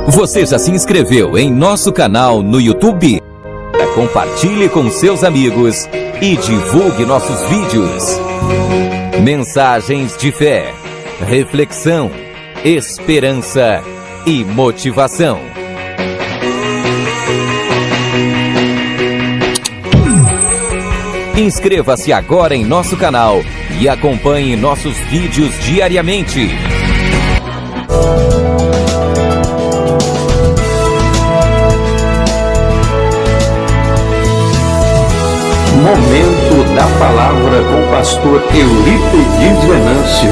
Você já se inscreveu em nosso canal no YouTube? Compartilhe com seus amigos e divulgue nossos vídeos. Mensagens de fé, reflexão, esperança e motivação. Inscreva-se agora em nosso canal e acompanhe nossos vídeos diariamente. Momento da palavra com o pastor Eurípides Venâncio.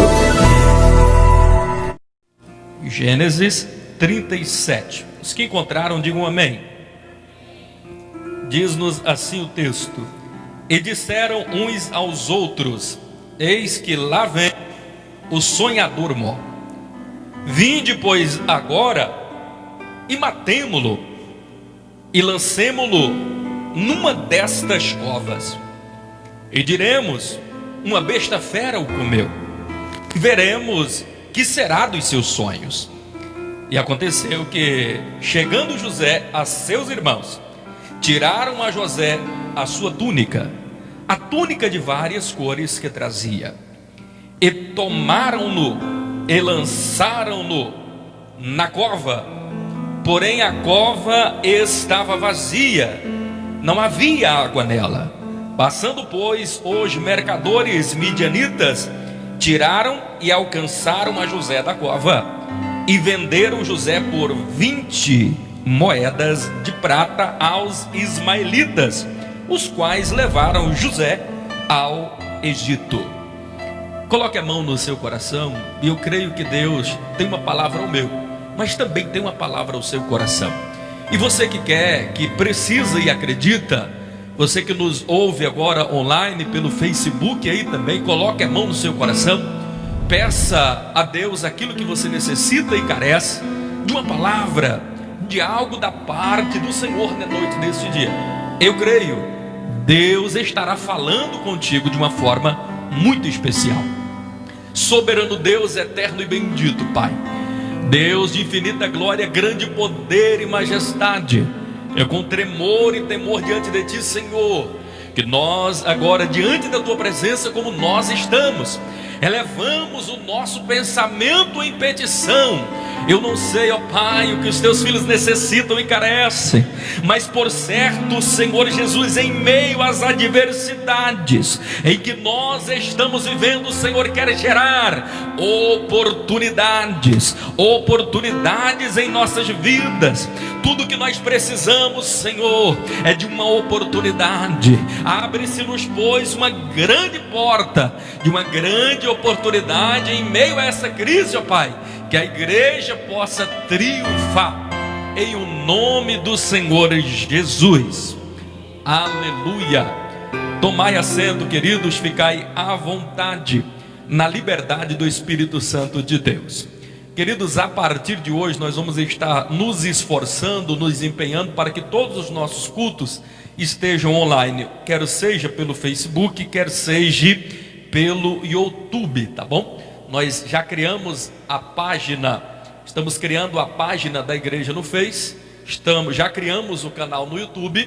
Gênesis 37. Os que encontraram, digam amém. Diz-nos assim o texto: e disseram uns aos outros: eis que lá vem o sonhador mó. Vinde, pois, agora e matemo-lo e lancemo-lo numa destas covas, e diremos: uma besta fera o comeu. Veremos que será dos seus sonhos. E aconteceu que, chegando José a seus irmãos, tiraram a José a sua túnica, a túnica de várias cores que trazia, e tomaram-no e lançaram-no na cova. Porém a cova estava vazia, não havia água nela. Passando, pois, os mercadores midianitas, tiraram e alcançaram a José da cova, e venderam José por 20 moedas de prata aos ismaelitas, os quais levaram José ao Egito. Coloque a mão no seu coração, e eu creio que Deus tem uma palavra ao meu, mas também tem uma palavra ao seu coração. E você que quer, que precisa e acredita, você que nos ouve agora online pelo Facebook aí também, coloque a mão no seu coração, peça a Deus aquilo que você necessita e carece, de uma palavra, de algo da parte do Senhor na noite deste dia. Eu creio, Deus estará falando contigo de uma forma muito especial. Soberano Deus, eterno e bendito Pai, Deus de infinita glória, grande poder e majestade, é com tremor e temor diante de Ti, Senhor, que nós agora, diante da Tua presença, como nós estamos, elevamos o nosso pensamento em petição. Eu não sei, ó Pai, o que os Teus filhos necessitam e carecem, mas por certo, Senhor Jesus, em meio às adversidades em que nós estamos vivendo, o Senhor quer gerar oportunidades em nossas vidas. Tudo que nós precisamos, Senhor, é de uma oportunidade. Abre-se-nos, pois, uma grande porta de uma grande oportunidade em meio a essa crise, ó Pai, que a igreja possa triunfar em o nome do Senhor Jesus. Aleluia. Tomai assento, queridos, ficai à vontade na liberdade do Espírito Santo de Deus. Queridos, a partir de hoje nós vamos estar nos esforçando, nos empenhando para que todos os nossos cultos estejam online, quer seja pelo Facebook, quer seja pelo YouTube, tá bom? Nós já criamos a página, estamos criando a página da igreja no Face, já criamos o canal no YouTube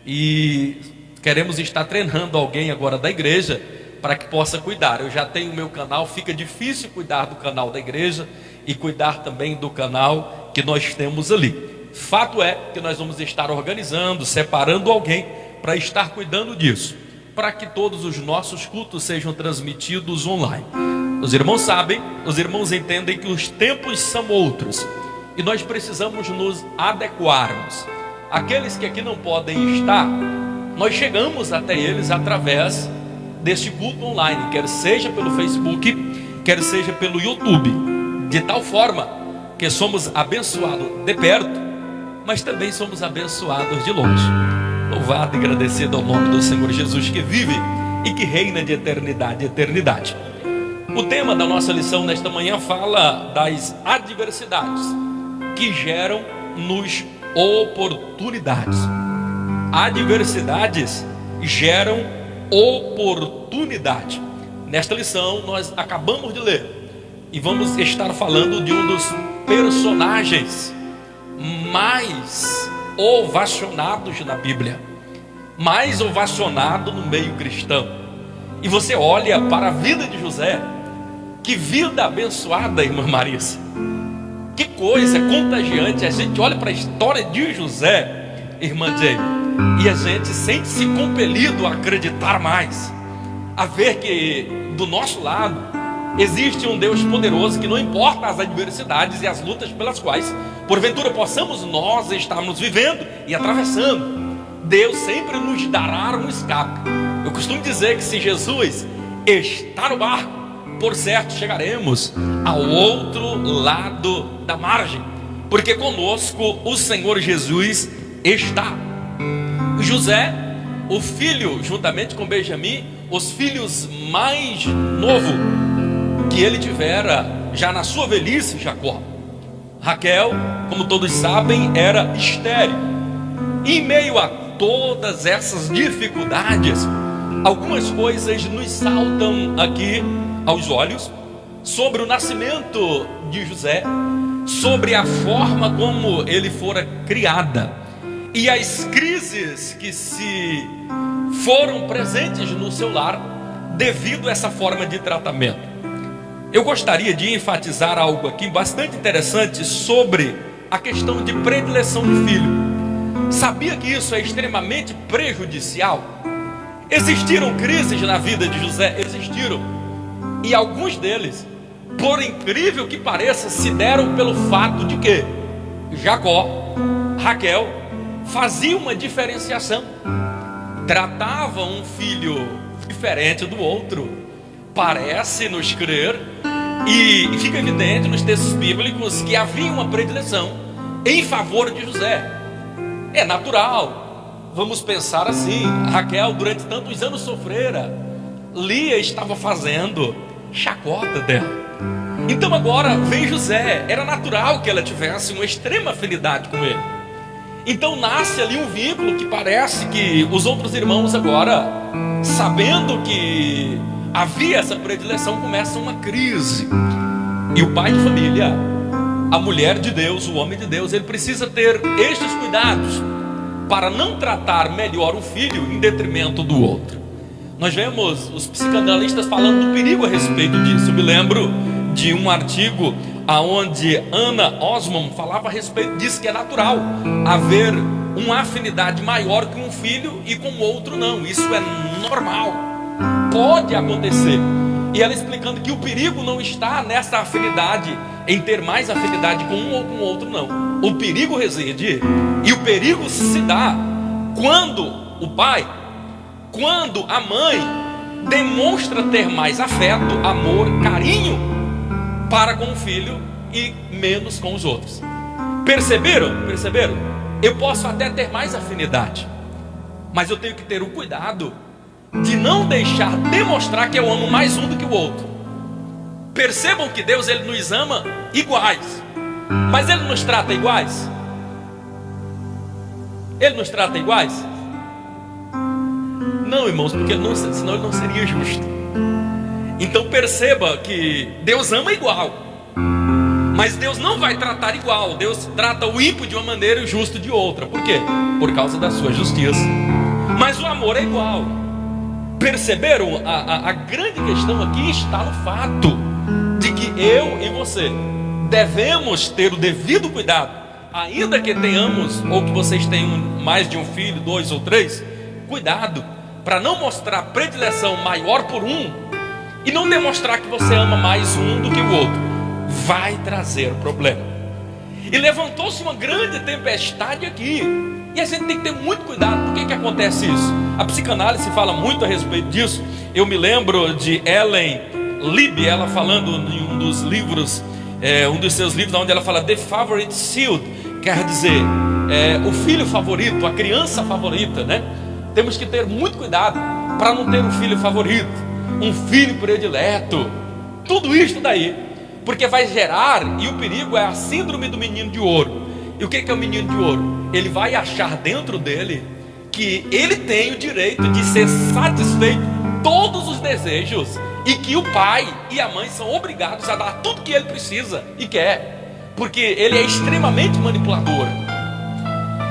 e queremos estar treinando alguém agora da igreja para que possa cuidar. Eu já tenho o meu canal, fica difícil cuidar do canal da igreja e cuidar também do canal que nós temos ali. Fato é que nós vamos estar organizando, separando alguém para estar cuidando disso, para que todos os nossos cultos sejam transmitidos online. Os irmãos sabem, os irmãos entendem que os tempos são outros e nós precisamos nos adequarmos. Aqueles que aqui não podem estar, nós chegamos até eles através deste culto online, quer seja pelo Facebook, quer seja pelo YouTube, de tal forma que somos abençoados de perto, mas também somos abençoados de longe. Louvado e agradecido ao nome do Senhor Jesus, que vive e que reina de eternidade em eternidade. O tema da nossa lição nesta manhã fala das adversidades que geram-nos oportunidades. Adversidades geram oportunidade. Nesta lição nós acabamos de ler e vamos estar falando de um dos personagens mais ovacionados na Bíblia, mais ovacionado no meio cristão. E você olha para a vida de José, que vida abençoada, irmã Marisa, que coisa contagiante. A gente olha para a história de José, irmã Jay, e a gente sente-se compelido a acreditar mais, a ver que do nosso lado existe um Deus poderoso, que não importa as adversidades e as lutas pelas quais porventura possamos nós estarmos vivendo e atravessando, Deus sempre nos dará um escape. Eu costumo dizer que se Jesus está no barco, por certo chegaremos ao outro lado da margem, porque conosco o Senhor Jesus está. José, o filho, juntamente com Benjamim, os filhos mais novos que ele tivera já na sua velhice, Jacó. Raquel, como todos sabem, era estéril. E em meio a todas essas dificuldades, algumas coisas nos saltam aqui aos olhos sobre o nascimento de José, sobre a forma como ele fora criada e as crises que se foram presentes no seu lar devido a essa forma de tratamento. Eu gostaria de enfatizar algo aqui bastante interessante sobre a questão de predileção de filho. Sabia que isso é extremamente prejudicial? Existiram crises na vida de José? Existiram. E alguns deles, por incrível que pareça, se deram pelo fato de que Jacó, Raquel, faziam uma diferenciação. Tratavam um filho diferente do outro. Parece-nos crer, e fica evidente nos textos bíblicos, que havia uma predileção em favor de José. É natural, vamos pensar assim: Raquel durante tantos anos sofrera, Lia estava fazendo chacota dela. Então agora vem José, era natural que ela tivesse uma extrema afinidade com ele. Então nasce ali um vínculo que parece que os outros irmãos agora, sabendo que havia essa predileção, começa uma crise. E o pai de família, a mulher de Deus, o homem de Deus, ele precisa ter estes cuidados para não tratar melhor um filho em detrimento do outro. Nós vemos os psicanalistas falando do perigo a respeito disso. Eu me lembro de um artigo onde Anna Osmond falava a respeito disso, que é natural haver uma afinidade maior com um filho e com o outro não. Isso é normal, pode acontecer. E ela explicando que o perigo não está nessa afinidade, em ter mais afinidade com um ou com o outro, não. O perigo reside, e o perigo se dá quando o pai, quando a mãe demonstra ter mais afeto, amor, carinho para com o filho e menos com os outros. Perceberam? Perceberam? Eu posso até ter mais afinidade, mas eu tenho que ter o cuidado de não deixar demonstrar que eu amo mais um do que o outro. Percebam que Deus, ele nos ama iguais, mas ele nos trata iguais? Ele nos trata iguais? Não, irmãos, porque senão ele não seria justo. Então perceba que Deus ama igual, mas Deus não vai tratar igual. Deus trata o ímpio de uma maneira e o justo de outra. Por quê? Por causa da sua justiça. Mas o amor é igual. Perceberam? A grande questão aqui está no fato de que eu e você devemos ter o devido cuidado, ainda que tenhamos, ou que vocês tenham mais de um filho, 2 ou 3, cuidado para não mostrar predileção maior por um e não demonstrar que você ama mais um do que o outro. Vai trazer problema. E levantou-se uma grande tempestade aqui, e a gente tem que ter muito cuidado. Por que acontece isso? A psicanálise fala muito a respeito disso. Eu me lembro de Ellen Libby, ela falando em um dos livros, um dos seus livros, onde ela fala The Favorite Child, quer dizer, o filho favorito, a criança favorita, né? Temos que ter muito cuidado para não ter um filho favorito, um filho predileto, tudo isso daí, porque vai gerar, e o perigo é a síndrome do menino de ouro. E o que é o menino de ouro? Ele vai achar dentro dele que ele tem o direito de ser satisfeito todos os desejos, e que o pai e a mãe são obrigados a dar tudo que ele precisa e quer. porque ele é extremamente manipulador.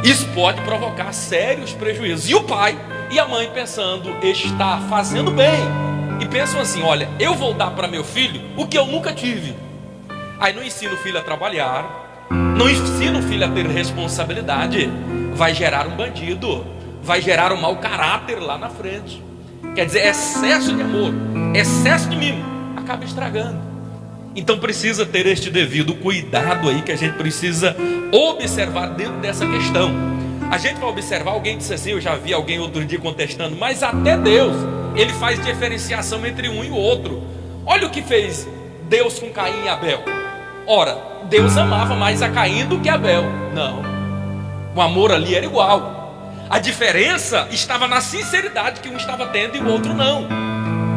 Isso pode provocar sérios prejuízos. E o pai e a mãe pensando estar fazendo bem, e pensam assim: olha, eu vou dar para meu filho o que eu nunca tive. Aí não ensina o filho a trabalhar, não ensina o filho a ter responsabilidade. Vai gerar um bandido, vai gerar um mau caráter lá na frente. Quer dizer, excesso de amor, excesso de mimo, acaba estragando. Então precisa ter este devido cuidado aí, que a gente precisa observar dentro dessa questão. A gente vai observar, alguém disse assim, eu já vi alguém outro dia contestando, mas até Deus, ele faz diferenciação entre um e o outro. Olha o que fez Deus com Caim e Abel. Ora, Deus amava mais a Caim do que a Abel. Não, o amor ali era igual. A diferença estava na sinceridade que um estava tendo e o outro não.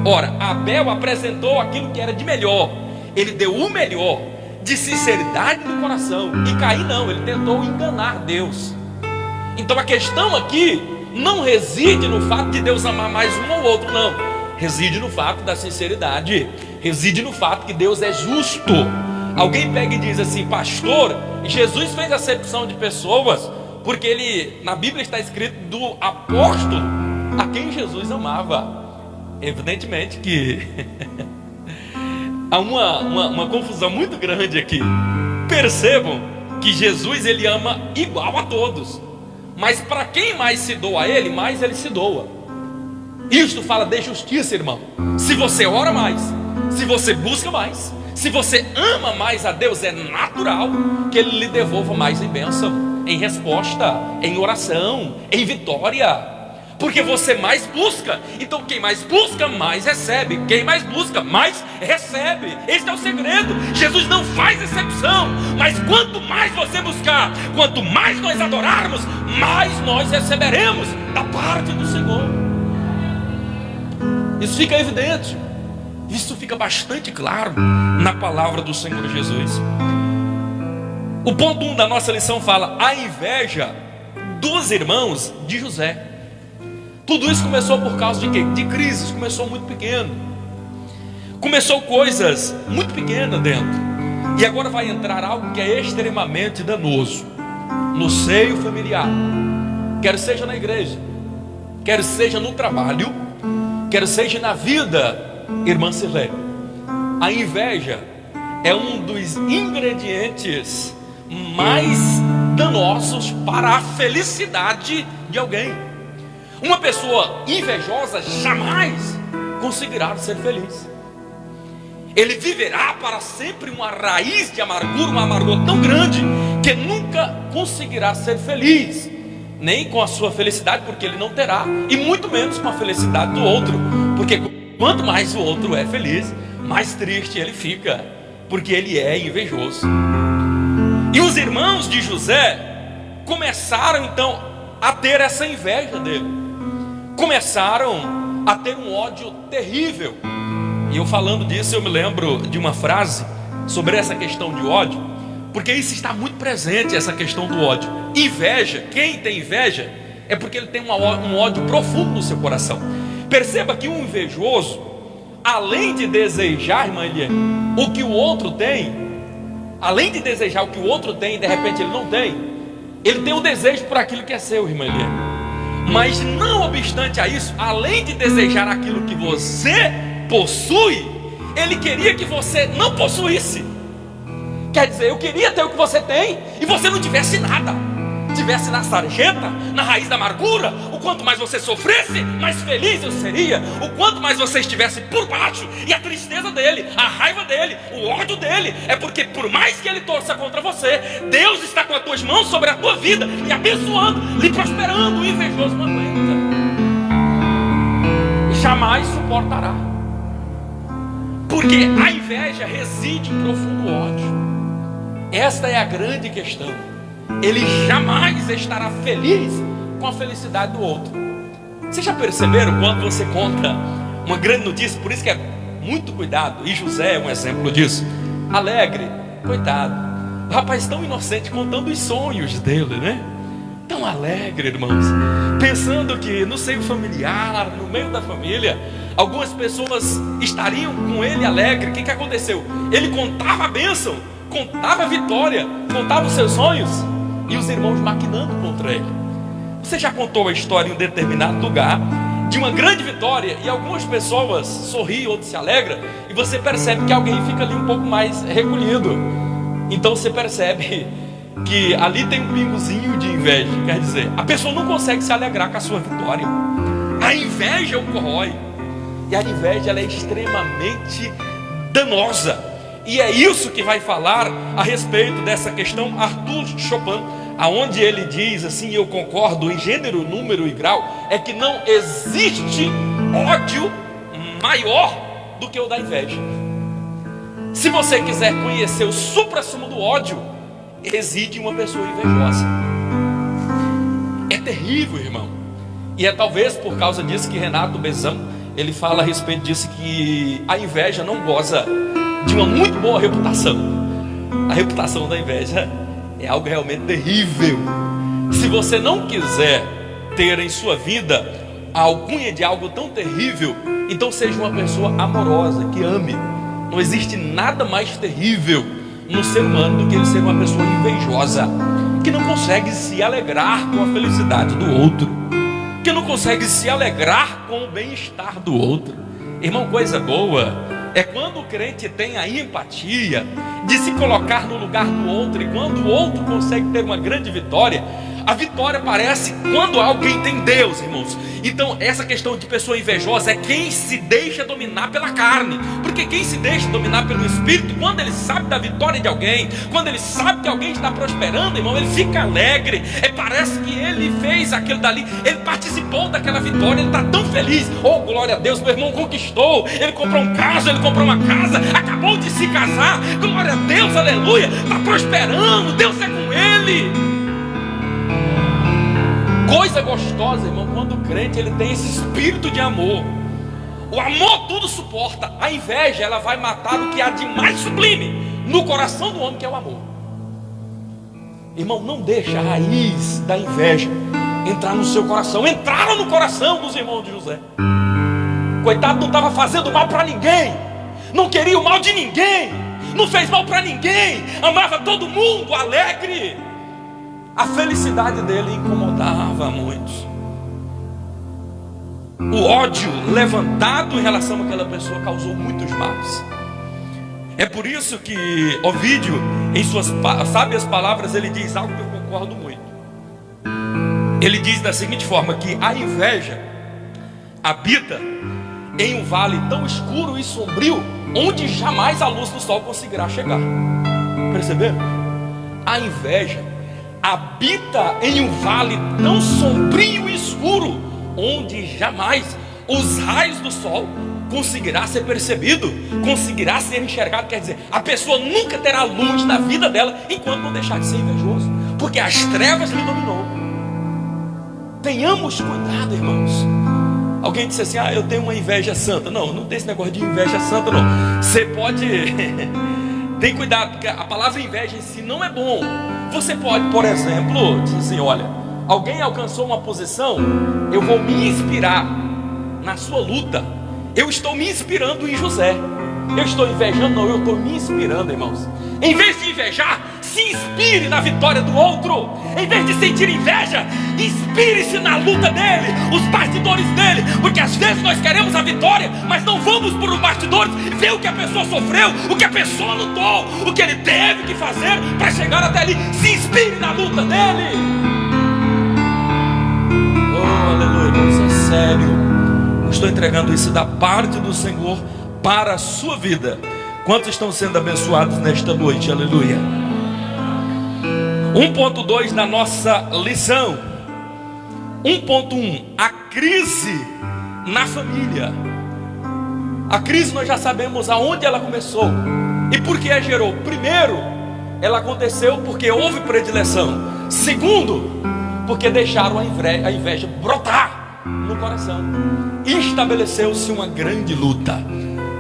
Ora, Abel apresentou aquilo que era de melhor. Ele deu o melhor, de sinceridade do coração. E Caim não, ele tentou enganar Deus. Então a questão aqui não reside no fato de Deus amar mais um ou outro, não. Reside no fato da sinceridade. Reside no fato que Deus é justo. Alguém pega e diz assim: pastor, Jesus fez acepção de pessoas, porque ele, na Bíblia está escrito do apóstolo a quem Jesus amava. Evidentemente que há uma confusão muito grande aqui. Percebam que Jesus, ele ama igual a todos, mas para quem mais se doa a ele, mais ele se doa. Isto fala de justiça, irmão. Se você ora mais, se você busca mais, se você ama mais a Deus, é natural que ele lhe devolva mais em bênção, em resposta, em oração, em vitória. Porque você mais busca. Então quem mais busca, mais recebe. Quem mais busca, mais recebe. Este é o segredo. Jesus não faz exceção. Mas quanto mais você buscar, quanto mais nós adorarmos, mais nós receberemos da parte do Senhor. Isso fica evidente. Isso fica bastante claro na palavra do Senhor Jesus. O ponto 1 da nossa lição fala: a inveja dos irmãos de José. Tudo isso começou por causa de quê? De crises. Começou muito pequeno. Começou coisas muito pequenas dentro. E agora vai entrar algo que é extremamente danoso no seio familiar. Quer seja na igreja, quer seja no trabalho, quer seja na vida. Irmã Cirlei, a inveja é um dos ingredientes mais danosos para a felicidade de alguém. Uma pessoa invejosa jamais conseguirá ser feliz. Ele viverá para sempre uma raiz de amargura, uma amargura tão grande que nunca conseguirá ser feliz, nem com a sua felicidade, porque ele não terá, e muito menos com a felicidade do outro, porque quanto mais o outro é feliz, mais triste ele fica, porque ele é invejoso. E os irmãos de José começaram então a ter essa inveja dele. Começaram a ter um ódio terrível. E eu falando disso, eu me lembro de uma frase sobre essa questão de ódio, porque isso está muito presente, essa questão do ódio. Inveja, quem tem inveja é porque ele tem um ódio profundo no seu coração. Perceba que um invejoso, além de desejar, irmã Eliane, o que o outro tem, além de desejar o que o outro tem, de repente ele não tem, ele tem o desejo por aquilo que é seu, irmã Eliane. Mas não obstante a isso, além de desejar aquilo que você possui, ele queria que você não possuísse. Quer dizer, eu queria ter o que você tem e você não tivesse nada, tivesse na sarjeta, na raiz da amargura. O quanto mais você sofresse, mais feliz eu seria. O quanto mais você estivesse por baixo. E a tristeza dele, a raiva dele, o ódio dele, é porque por mais que ele torça contra você, Deus está com as tuas mãos sobre a tua vida, lhe abençoando, lhe prosperando. O invejoso não aguenta, jamais suportará, porque a inveja reside em profundo ódio. Esta é a grande questão. Ele jamais estará feliz com a felicidade do outro. Vocês já perceberam quando você conta uma grande notícia? Por isso que é muito cuidado. E José é um exemplo disso. Alegre, coitado, o rapaz tão inocente, contando os sonhos dele, né? Tão alegre, irmãos, pensando que no seio familiar, no meio da família, algumas pessoas estariam com ele alegre. O que aconteceu? Ele contava a bênção contava a vitória, contava os seus sonhos, e os irmãos maquinando contra ele. Você já contou a história em um determinado lugar de uma grande vitória, e algumas pessoas sorriem, outros se alegram, e você percebe que alguém fica ali um pouco mais recolhido. Então você percebe que ali tem um pingozinho de inveja. Quer dizer, a pessoa não consegue se alegrar com a sua vitória. A inveja o corrói. E a inveja, ela é extremamente danosa. E é isso que vai falar a respeito dessa questão Arthur Chopin, aonde ele diz assim, eu concordo em gênero, número e grau, é que não existe ódio maior do que o da inveja. Se você quiser conhecer o suprassumo do ódio, reside em uma pessoa invejosa. É terrível, irmão. E é talvez por causa disso que Renato Bezão, ele fala a respeito disso, que a inveja não goza de uma muito boa reputação. A reputação da inveja é algo realmente terrível. Se você não quiser ter em sua vida a alcunha de algo tão terrível, então seja uma pessoa amorosa, que ame. Não existe nada mais terrível no ser humano do que ele ser uma pessoa invejosa, que não consegue se alegrar com a felicidade do outro, que não consegue se alegrar com o bem-estar do outro. Irmão, coisa boa é quando o crente tem a empatia de se colocar no lugar do outro, e quando o outro consegue ter uma grande vitória. A vitória aparece quando alguém tem Deus, irmãos. Então essa questão de pessoa invejosa é quem se deixa dominar pela carne, porque quem se deixa dominar pelo Espírito, quando ele sabe da vitória de alguém, quando ele sabe que alguém está prosperando, irmão, ele fica alegre. Parece que ele fez aquilo dali, ele participou daquela vitória, ele está tão feliz. Oh, glória a Deus, meu irmão conquistou, ele comprou um carro, ele comprou uma casa, acabou de se casar, glória a Deus, aleluia, está prosperando, Deus é com ele. Coisa gostosa, irmão, quando o crente ele tem esse espírito de amor. O amor tudo suporta. A inveja, ela vai matar o que há de mais sublime no coração do homem, que é o amor. Irmão, não deixa a raiz da inveja entrar no seu coração. Entraram no coração dos irmãos de José. Coitado, não estava fazendo mal para ninguém, não queria o mal de ninguém, não fez mal para ninguém, amava todo mundo, alegre. A felicidade dele incomodava muitos. O ódio levantado em relação àquela pessoa causou muitos males. É por isso que Ovídio, em suas sábias palavras, ele diz algo que eu concordo muito. Ele diz da seguinte forma, que a inveja habita em um vale tão escuro e sombrio, onde jamais a luz do sol conseguirá chegar. Perceberam? A inveja habita em um vale tão sombrio e escuro, onde jamais os raios do sol conseguirá ser percebido, conseguirá ser enxergado. Quer dizer, a pessoa nunca terá luz na vida dela enquanto não deixar de ser invejoso, porque as trevas lhe dominou. Tenhamos cuidado, irmãos. Alguém disse assim, eu tenho uma inveja santa. Não, não tem esse negócio de inveja santa, não. Você pode tem cuidado, porque a palavra inveja em si não é bom. Você pode, por exemplo, dizer assim, olha, alguém alcançou uma posição, eu vou me inspirar na sua luta. Eu estou me inspirando em José. Eu estou invejando? Não, eu estou me inspirando, irmãos. Em vez de invejar, se inspire na vitória do outro. Em vez de sentir inveja, inspire-se na luta dele, os bastidores dele. Porque às vezes nós queremos a vitória, mas não vamos por os bastidores ver o que a pessoa sofreu, o que a pessoa lutou, o que ele teve que fazer para chegar até ali. Se inspire na luta dele. Oh, aleluia, isso é sério. Eu estou entregando isso da parte do Senhor para a sua vida. Quantos estão sendo abençoados nesta noite? Aleluia. 1.2 na nossa lição. 1.1, a crise na família. A crise nós já sabemos aonde ela começou e por que a gerou. Primeiro, ela aconteceu porque houve predileção. Segundo, porque deixaram a inveja brotar no coração. Estabeleceu-se uma grande luta,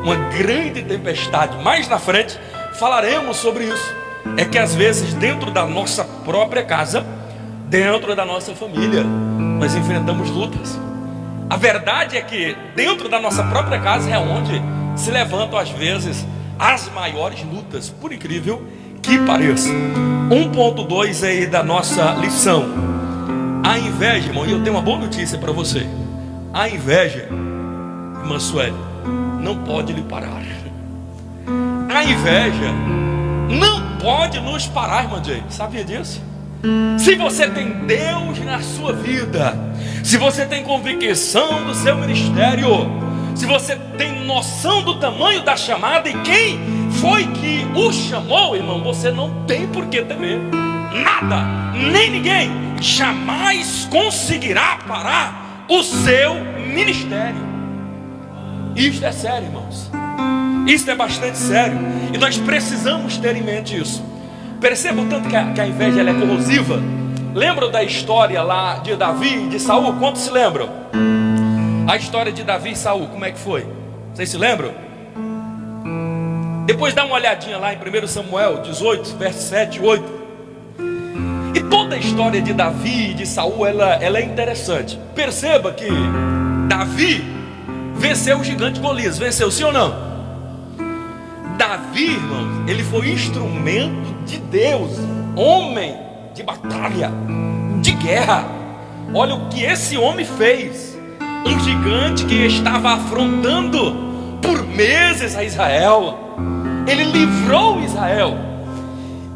uma grande tempestade. Mais na frente falaremos sobre isso. É que às vezes dentro da nossa própria casa, dentro da nossa família, nós enfrentamos lutas. A verdade é que dentro da nossa própria casa é onde se levantam às vezes as maiores lutas, por incrível que pareça. 1.2 aí da nossa lição. A inveja, irmão, e eu tenho uma boa notícia para você. A inveja, irmã Sueli, não pode lhe parar. A inveja não pode nos parar, irmã Jay. Sabia disso? Se você tem Deus na sua vida, se você tem convicção do seu ministério, se você tem noção do tamanho da chamada e quem foi que o chamou, irmão, você não tem por que temer. Nada, nem ninguém jamais conseguirá parar o seu ministério. Isto é sério, irmãos. Isso é bastante sério. E nós precisamos ter em mente isso. Perceba o tanto que a inveja ela é corrosiva. Lembram da história lá de Davi e de Saul? Quantos se lembram? A história de Davi e Saul, como é que foi? Vocês se lembram? Depois dá uma olhadinha lá em 1 Samuel 18, versos 7 e 8. E toda a história de Davi e de Saul, ela é interessante. Perceba que Davi venceu o gigante Golias. Venceu, sim ou não? Davi, irmãos, ele foi instrumento de Deus, homem de batalha, de guerra. Olha o que esse homem fez. Um gigante que estava afrontando por meses a Israel. Ele livrou Israel.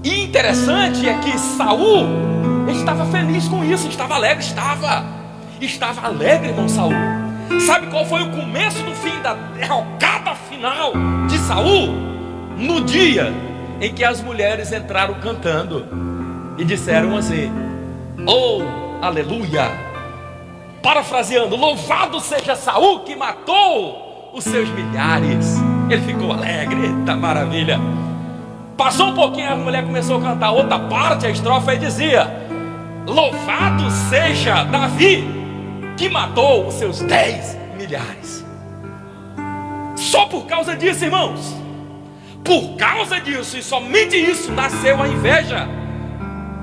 E interessante é que Saul estava feliz com isso, estava alegre, estava alegre, irmão Saul. Sabe qual foi o começo do fim da derrocada final de Saul? No dia em que as mulheres entraram cantando e disseram assim: oh, aleluia, parafraseando, louvado seja Saul que matou os seus milhares. Ele ficou alegre, eita maravilha. Passou um pouquinho, a mulher começou a cantar outra parte, a estrofe, e dizia: louvado seja Davi que matou os seus 10 milhares. Só por causa disso, irmãos, por causa disso, e somente isso, nasceu a inveja.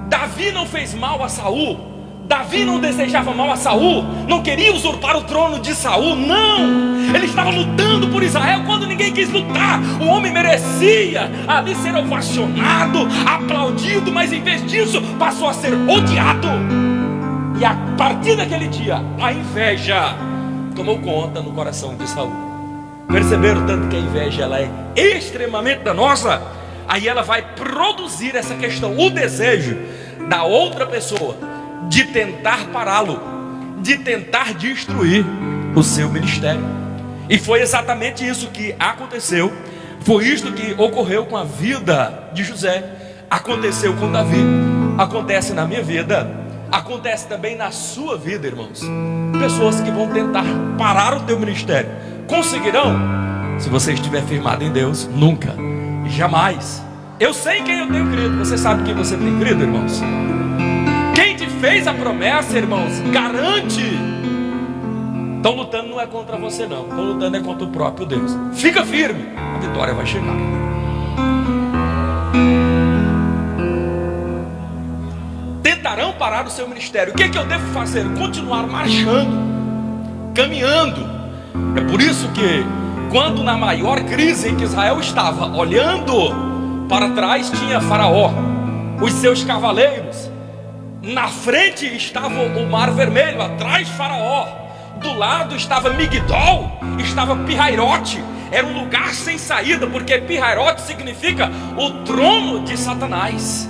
Davi não fez mal a Saul. Davi não desejava mal a Saul, não queria usurpar o trono de Saul, não. Ele estava lutando por Israel quando ninguém quis lutar. O homem merecia ali ser ovacionado, aplaudido, mas em vez disso passou a ser odiado. E a partir daquele dia, a inveja tomou conta no coração de Saul. Perceberam tanto que a inveja ela é extremamente danosa? Aí ela vai produzir essa questão, o desejo da outra pessoa de tentar pará-lo, de tentar destruir o seu ministério. E foi exatamente isso que aconteceu. Foi isso que ocorreu com a vida de José. Aconteceu com Davi. Acontece na minha vida. Acontece também na sua vida, irmãos. Pessoas que vão tentar parar o teu ministério. Conseguirão? Se você estiver firmado em Deus, nunca, jamais. Eu sei em quem eu tenho crido. Você sabe quem você tem crido, irmãos? Quem te fez a promessa, irmãos, garante. Estão lutando não é contra você não, estão lutando é contra o próprio Deus. Fica firme, a vitória vai chegar. Tentarão parar o seu ministério. O que é que eu devo fazer? Continuar marchando, caminhando. É por isso que quando na maior crise em que Israel estava, olhando para trás tinha Faraó, os seus cavaleiros. Na frente estava o Mar Vermelho, atrás Faraó. Do lado estava Migdol, estava Pirairote. Era um lugar sem saída, porque Pirairote significa o trono de Satanás.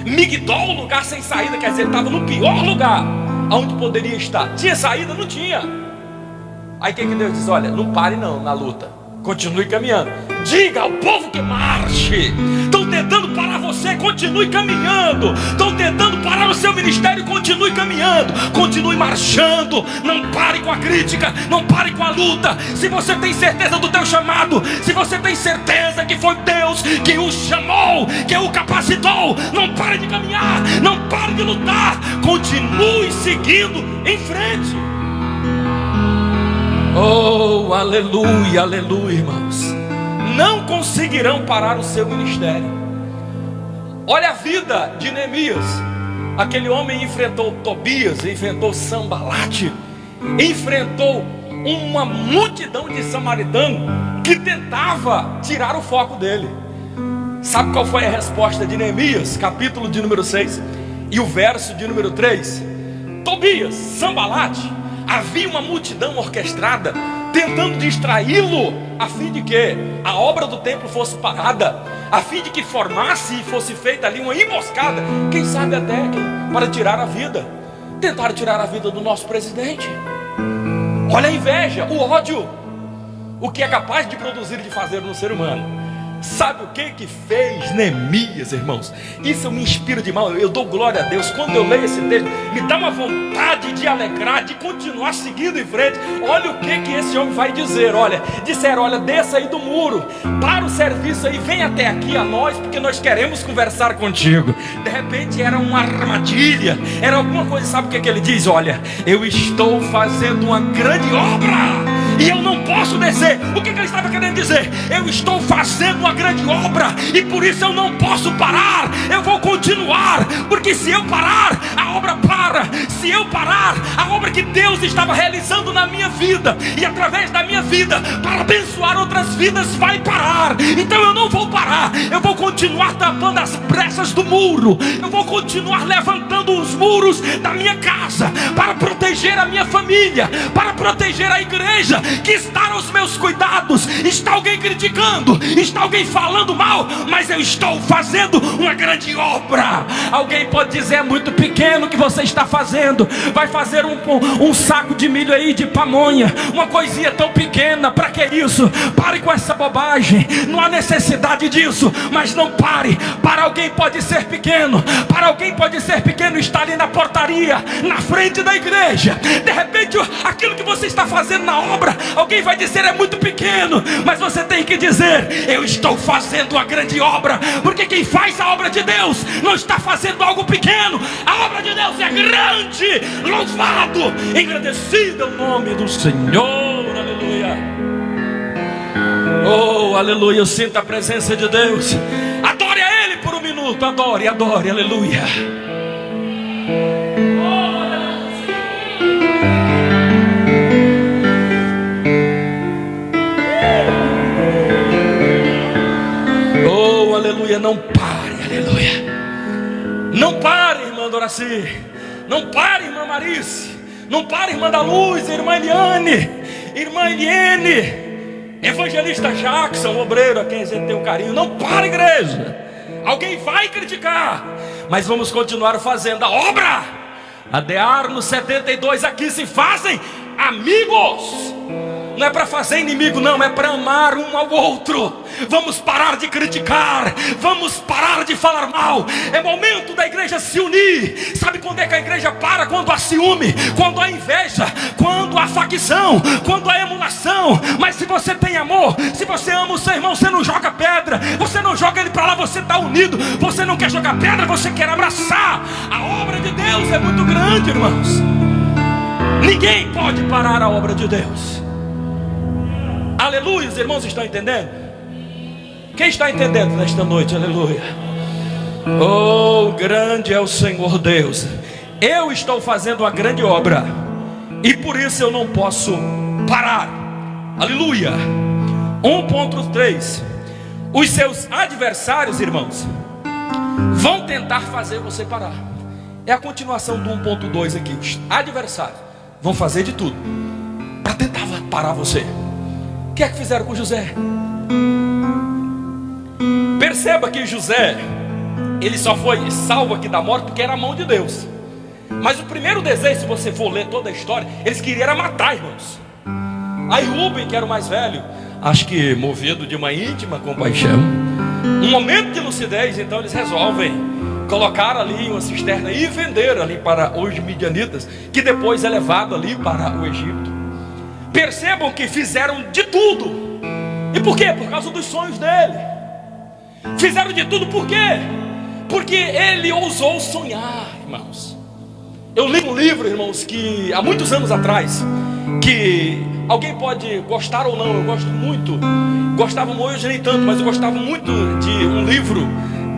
Migdol, lugar sem saída, quer dizer, estava no pior lugar onde poderia estar. Tinha saída? Não tinha. Aí o que Deus diz? Olha, não pare não na luta, continue caminhando. Diga ao povo que marche. Estão tentando parar você, continue caminhando. Estão tentando parar o seu ministério, continue caminhando. Continue marchando. Não pare com a crítica, não pare com a luta. Se você tem certeza do teu chamado, se você tem certeza que foi Deus que o chamou, que o capacitou, não pare de caminhar, não pare de lutar. Continue seguindo em frente. Oh, aleluia, aleluia, irmãos. Não conseguirão parar o seu ministério. Olha a vida de Neemias. Aquele homem enfrentou Tobias, enfrentou Sambalate, enfrentou uma multidão de samaritanos que tentava tirar o foco dele. Sabe qual foi a resposta de Neemias? Capítulo de número 6 e o verso de número 3. Tobias, Sambalate, havia uma multidão orquestrada tentando distraí-lo, a fim de que a obra do templo fosse parada, a fim de que formasse e fosse feita ali uma emboscada, quem sabe até para tirar a vida. Tentaram tirar a vida do nosso presidente. Olha a inveja, o ódio, o que é capaz de produzir e de fazer no ser humano. Sabe o que fez Neemias, irmãos? Isso me inspira demais. Eu dou glória a Deus. Quando eu leio esse texto, me dá uma vontade de alegrar, de continuar seguindo em frente. Olha o que esse homem vai dizer. Olha, disseram, olha, desça aí do muro, para o serviço aí, vem até aqui a nós, porque nós queremos conversar contigo. De repente era uma armadilha, era alguma coisa. Sabe o que ele diz? Olha, eu estou fazendo uma grande obra e eu não posso descer. O que ele estava querendo dizer? Eu estou fazendo uma grande obra e por isso eu não posso parar. Eu vou continuar, porque se eu parar, a obra para. Se eu parar, a obra que Deus estava realizando na minha vida e através da minha vida para abençoar outras vidas vai parar. Então eu não vou parar. Eu vou continuar tapando as brechas do muro. Eu vou continuar levantando os muros da minha casa para proteger a minha família, para proteger a igreja que está aos meus cuidados. Está alguém criticando, está alguém falando mal, mas eu estou fazendo uma grande obra. Alguém pode dizer, é muito pequeno o que você está fazendo. Vai fazer um saco de milho aí, de pamonha, uma coisinha tão pequena, para que isso? Pare com essa bobagem, não há necessidade disso. Mas não pare. Para alguém pode ser pequeno, para alguém pode ser pequeno estar ali na portaria, na frente da igreja. De repente aquilo que você está fazendo na obra, alguém vai dizer, é muito pequeno, mas você tem que dizer, eu estou fazendo uma grande obra, porque quem faz a obra de Deus não está fazendo algo pequeno. A obra de Deus é grande. Louvado, engrandecido é o nome do Senhor. Aleluia. Oh, aleluia. Eu sinto a presença de Deus. Adore a Ele por um minuto. Adore, adore, aleluia. Oh, aleluia. Não pare, aleluia. Não pare, irmã Doraci. Não pare, irmã Marice. Não pare, irmã da Luz, irmã Eliane, irmã Eliene, evangelista Jackson, obreiro a quem a gente tem um carinho. Não pare, igreja. Alguém vai criticar, mas vamos continuar fazendo a obra. Adear no 72 aqui se fazem amigos. Não é para fazer inimigo, não, é para amar um ao outro. Vamos parar de criticar, vamos parar de falar mal. É momento da igreja se unir. Sabe quando é que a igreja para? Quando há ciúme, quando há inveja, quando há facção, quando há emulação. Mas se você tem amor, se você ama o seu irmão, você não joga pedra, você não joga ele para lá, você está unido. Você não quer jogar pedra, você quer abraçar. A obra de Deus é muito grande, irmãos. Ninguém pode parar a obra de Deus. Aleluia, os irmãos estão entendendo? Quem está entendendo nesta noite? Aleluia. Oh, grande é o Senhor Deus. Eu estou fazendo uma grande obra e por isso eu não posso parar. Aleluia. 1.3. Os seus adversários, irmãos, vão tentar fazer você parar. É a continuação do 1.2 aqui. Os adversários vão fazer de tudo para tentar parar você. O que é que fizeram com José? Perceba que José, ele só foi salvo aqui da morte porque era a mão de Deus. Mas o primeiro desejo, se você for ler toda a história, eles queriam matar, irmãos. Aí Rubem, que era o mais velho, acho que movido de uma íntima compaixão, um momento de lucidez, então eles resolvem colocar ali uma cisterna e vender ali para os midianitas, que depois é levado ali para o Egito. Percebam que fizeram de tudo. E por quê? Por causa dos sonhos dele. Fizeram de tudo por quê? Porque ele ousou sonhar, irmãos. Eu li um livro, irmãos, que há muitos anos atrás, que alguém pode gostar ou não, eu gosto muito, gostava hoje nem tanto, mas eu gostava muito de um livro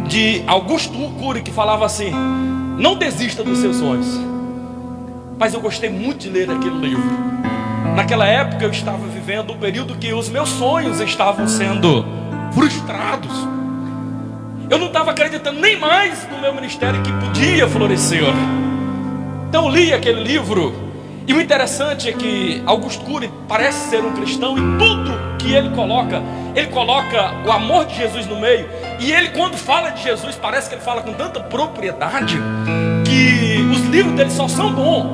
de Augusto Cury, que falava assim: não desista dos seus sonhos. Mas eu gostei muito de ler aquele livro. Naquela época eu estava vivendo um período que os meus sonhos estavam sendo frustrados. Eu não estava acreditando nem mais no meu ministério que podia florescer. Então eu li aquele livro, e o interessante é que Augusto Cury parece ser um cristão, e tudo que ele coloca o amor de Jesus no meio. E ele, quando fala de Jesus, parece que ele fala com tanta propriedade que os livros dele só são bons.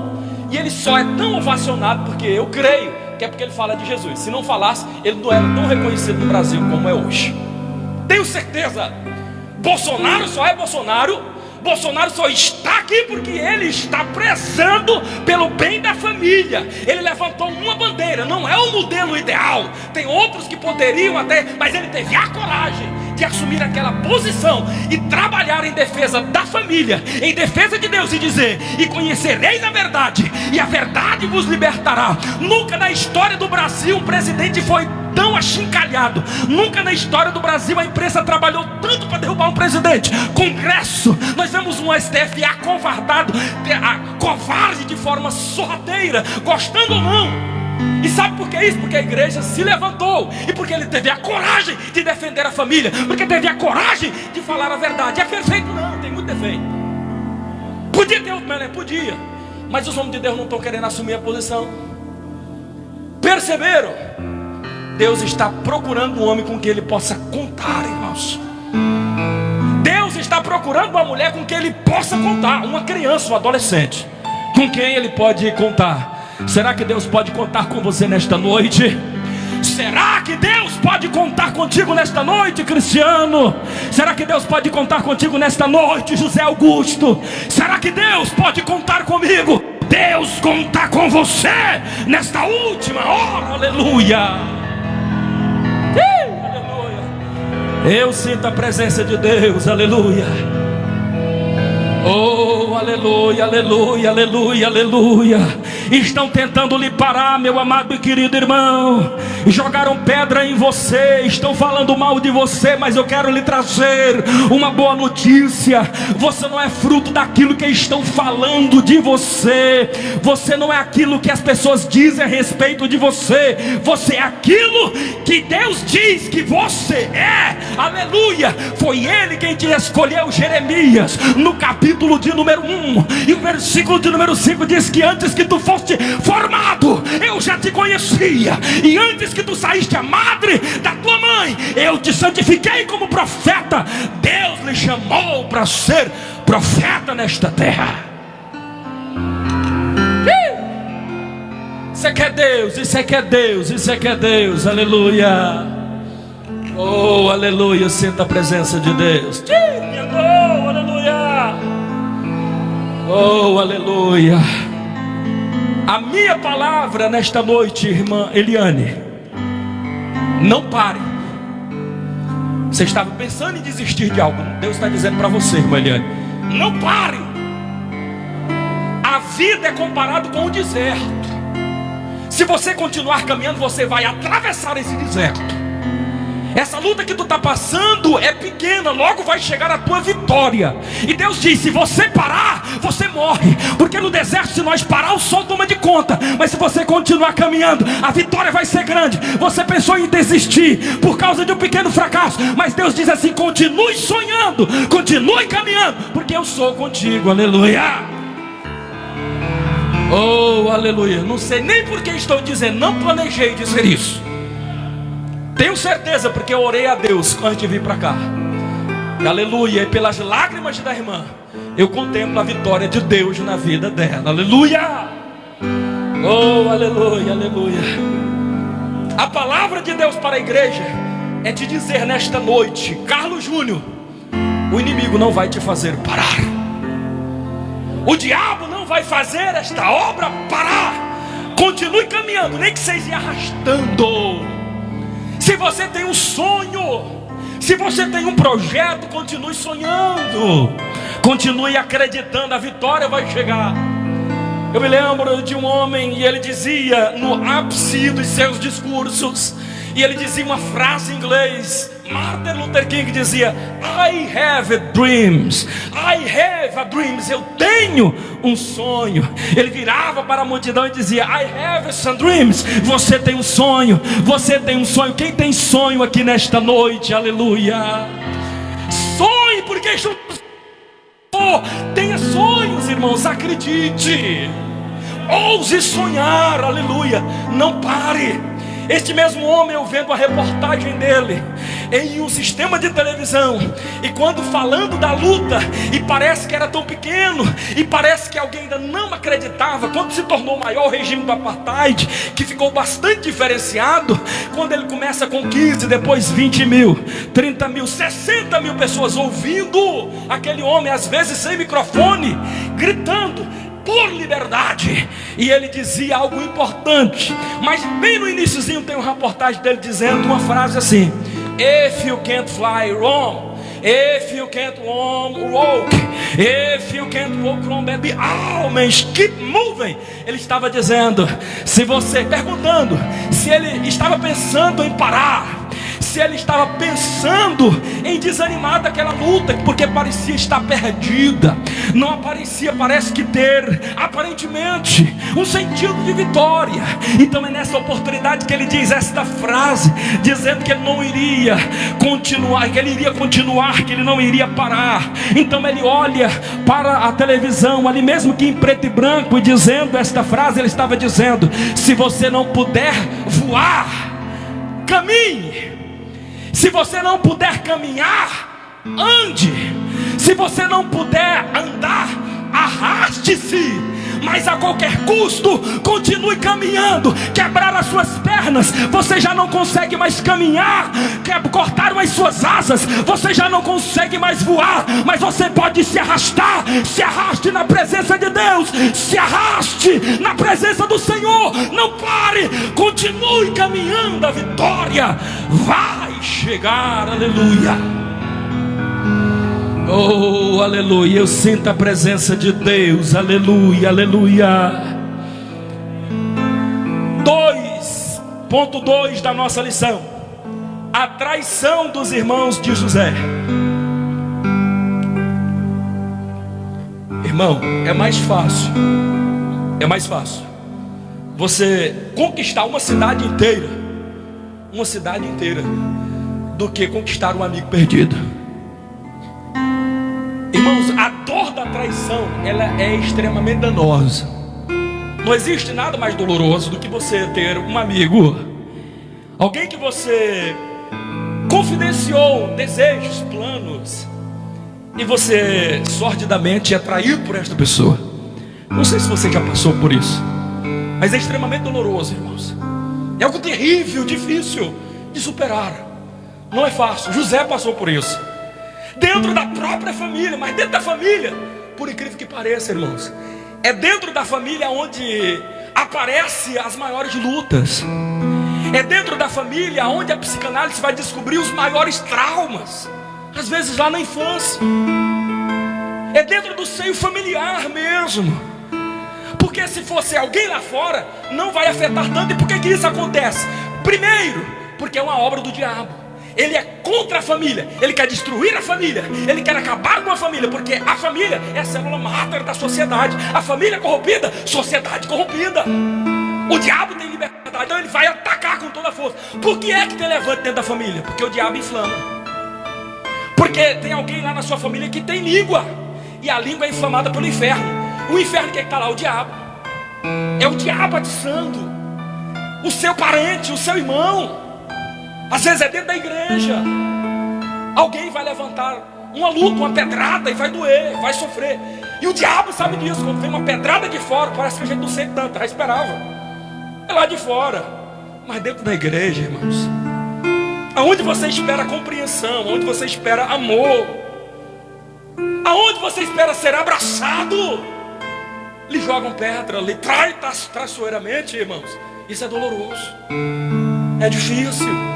E ele só é tão ovacionado porque eu creio que é porque ele fala de Jesus. Se não falasse, ele não era tão reconhecido no Brasil como é hoje. Tenho certeza. Bolsonaro só é Bolsonaro. Bolsonaro só está aqui porque ele está prezando pelo bem da família. Ele levantou uma bandeira. Não é o modelo ideal. Tem outros que poderiam até, mas ele teve a coragem de assumir aquela posição e trabalhar em defesa da família, em defesa de Deus, e dizer: e conhecereis a verdade, e a verdade vos libertará. Nunca na história do Brasil um presidente foi tão achincalhado. Nunca na história do Brasil a imprensa trabalhou tanto para derrubar um presidente. Congresso, nós vemos um STF acovardado, covarde de forma sorrateira, gostando ou não. E sabe por que isso? Porque a igreja se levantou, e porque ele teve a coragem de defender a família, porque teve a coragem de falar a verdade. É perfeito? Não, tem muito defeito. Podia ter outro melhor? Podia. Mas os homens de Deus não estão querendo assumir a posição. Perceberam? Deus está procurando um homem com quem ele possa contar, irmãos. Deus está procurando uma mulher com quem ele possa contar. Uma criança, um adolescente, com quem ele pode contar. Será que Deus pode contar com você nesta noite? Será que Deus pode contar contigo nesta noite, Cristiano? Será que Deus pode contar contigo nesta noite, José Augusto? Será que Deus pode contar comigo? Deus contar com você nesta última hora, aleluia. Aleluia. Eu sinto a presença de Deus, aleluia. Oh, aleluia, aleluia, aleluia, aleluia. Estão tentando lhe parar, meu amado e querido irmão. Jogaram pedra em você, estão falando mal de você, mas eu quero lhe trazer uma boa notícia. Você não é fruto daquilo que estão falando de você. Você não é aquilo que as pessoas dizem a respeito de você. Você é aquilo que Deus diz que você é. Aleluia. Foi Ele quem te escolheu. Jeremias, no capítulo de número 1 e o versículo de número 5 diz que antes que tu fosse formado, eu já te conhecia, e antes que tu saíste a madre da tua mãe, eu te santifiquei como profeta. Deus lhe chamou para ser profeta nesta terra. Isso é que é Deus, isso é que é Deus, isso é que é Deus, aleluia. Oh, aleluia, eu sinto a presença de Deus. Oh, aleluia. Oh, aleluia. A minha palavra nesta noite, irmã Eliane: não pare. Você estava pensando em desistir de algo, Deus está dizendo para você, irmã Eliane: não pare. A vida é comparado com o deserto. Se você continuar caminhando, você vai atravessar esse deserto. Essa luta que tu está passando é pequena, logo vai chegar a tua vitória. E Deus diz: se você parar, você morre. Porque no deserto, se nós parar, o sol toma de conta. Mas se você continuar caminhando, a vitória vai ser grande. Você pensou em desistir por causa de um pequeno fracasso, mas Deus diz assim: continue sonhando, continue caminhando, porque eu sou contigo, aleluia. Oh, aleluia. Não sei nem por que estou dizendo, não planejei dizer isso. Tenho certeza, porque eu orei a Deus antes de vir para cá. Aleluia. E pelas lágrimas da irmã, eu contemplo a vitória de Deus na vida dela. Aleluia. Oh, aleluia, aleluia. A palavra de Deus para a igreja é te dizer nesta noite: Carlos Júnior, o inimigo não vai te fazer parar. O diabo não vai fazer esta obra parar. Continue caminhando, nem que seja arrastando. Se você tem um sonho, se você tem um projeto, continue sonhando, continue acreditando, a vitória vai chegar. Eu me lembro de um homem, e ele dizia no ápice dos seus discursos, e ele dizia uma frase em inglês. Martin Luther King dizia: I have dreams, I have a dreams. Eu tenho um sonho. Ele virava para a multidão e dizia: I have some dreams. Você tem um sonho, você tem um sonho. Quem tem sonho aqui nesta noite? Aleluia. Sonho porque estão... Tenha sonhos, irmãos, acredite. Ouse sonhar, aleluia. Não pare. Este mesmo homem, eu vendo a reportagem dele em um sistema de televisão, e quando falando da luta, e parece que era tão pequeno, e parece que alguém ainda não acreditava, quando se tornou maior o regime do apartheid, que ficou bastante diferenciado, quando ele começa com 15, depois 20 mil, 30 mil, 60 mil pessoas ouvindo aquele homem, às vezes sem microfone, gritando por liberdade, e ele dizia algo importante, mas bem no iniciozinho tem uma reportagem dele dizendo uma frase assim: if you can't fly, run. If you can't walk, if you can't walk, run, baby, always keep moving. Ele estava dizendo, se você, perguntando se ele estava pensando em parar, se ele estava pensando em desanimar daquela luta, porque parecia estar perdida, não aparecia, parece que ter aparentemente um sentido de vitória. Então é nessa oportunidade que ele diz esta frase, dizendo que ele não iria continuar, que ele iria continuar, que ele não iria parar. Então ele olha para a televisão, ali mesmo que em preto e branco, e dizendo esta frase, ele estava dizendo: se você não puder voar, caminhe. Se você não puder caminhar, ande. Se você não puder andar, arraste-se. Mas a qualquer custo, continue caminhando. Quebrar as suas pernas, você já não consegue mais caminhar. Cortaram as suas asas, você já não consegue mais voar. Mas você pode se arrastar. Se arraste na presença de Deus. Se arraste na presença do Senhor. Não pare, continue caminhando. A vitória vai chegar, aleluia. Oh, aleluia, eu sinto a presença de Deus, aleluia, aleluia. 2.2 da nossa lição: a traição dos irmãos de José. Irmão, é mais fácil você conquistar uma cidade inteira, do que conquistar um amigo perdido. Irmãos, a dor da traição, ela é extremamente danosa. Não existe nada mais doloroso do que você ter um amigo, alguém que você confidenciou desejos, planos, e você sordidamente é traído por esta pessoa. Não sei se você já passou por isso, mas é extremamente doloroso, irmãos. É algo terrível, difícil de superar. Não é fácil. José passou por isso, dentro da própria família. Mas dentro da família, por incrível que pareça, irmãos, é dentro da família onde aparecem as maiores lutas. É dentro da família onde a psicanálise vai descobrir os maiores traumas, às vezes lá na infância. É dentro do seio familiar mesmo. Porque se fosse alguém lá fora, não vai afetar tanto. E por que isso acontece? Primeiro, porque é uma obra do diabo. Ele é contra a família, ele quer destruir a família, ele quer acabar com a família, porque a família é a célula máter da sociedade. A família corrompida, sociedade corrompida. O diabo tem liberdade, então ele vai atacar com toda a força. Por que é que tem levante dentro da família? Porque o diabo inflama. Porque tem alguém lá na sua família que tem língua, e a língua é inflamada pelo inferno. O inferno, quem está lá? O diabo. É o diabo atiçando o seu parente, o seu irmão. Às vezes é dentro da igreja. Alguém vai levantar uma luta, uma pedrada, e vai doer, vai sofrer. E o diabo sabe disso. Quando vem uma pedrada de fora, parece que a gente não sente tanto, já esperava. É lá de fora. Mas dentro da igreja, irmãos, aonde você espera compreensão, aonde você espera amor, aonde você espera ser abraçado, lhe jogam pedra, lhe traem traiçoeiramente, irmãos. Isso é doloroso, é difícil.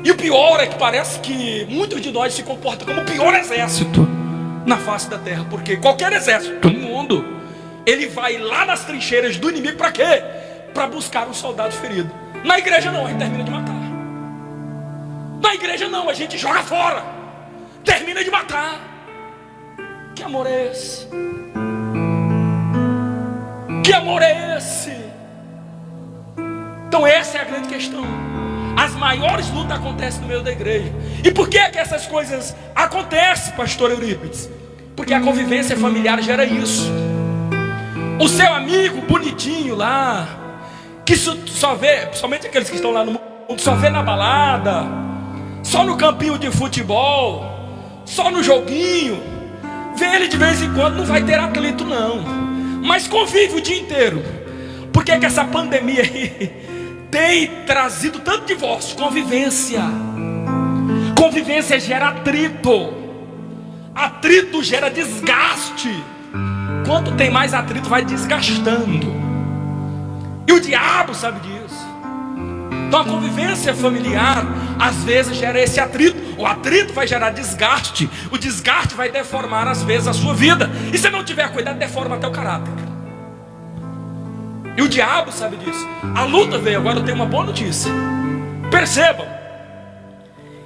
E o pior é que parece que muitos de nós se comportam como o pior exército na face da terra. Porque qualquer exército do mundo, ele vai lá nas trincheiras do inimigo para quê? Para buscar um soldado ferido. Na igreja não, a gente termina de matar. Na igreja não, a gente joga fora, termina de matar. Que amor é esse? Que amor é esse? Então essa é a grande questão. as maiores lutas acontecem no meio da igreja. E por que é que essas coisas acontecem, pastor Eurípides? Porque a convivência familiar gera isso. O seu amigo bonitinho lá, que só vê, principalmente aqueles que estão lá no mundo, só vê na balada, só no campinho de futebol, só no joguinho, vê ele de vez em quando, não vai ter atleta não, mas convive o dia inteiro. Por que essa pandemia aí tem trazido tanto divórcio? Convivência. Convivência gera atrito. Atrito gera desgaste. Quanto tem mais atrito, vai desgastando. E o diabo sabe disso. Então a convivência familiar às vezes gera esse atrito. O atrito vai gerar desgaste. O desgaste vai deformar às vezes a sua vida. E se não tiver cuidado, deforma até o caráter. E o diabo sabe disso. A luta veio. Agora eu tenho uma boa notícia. Percebam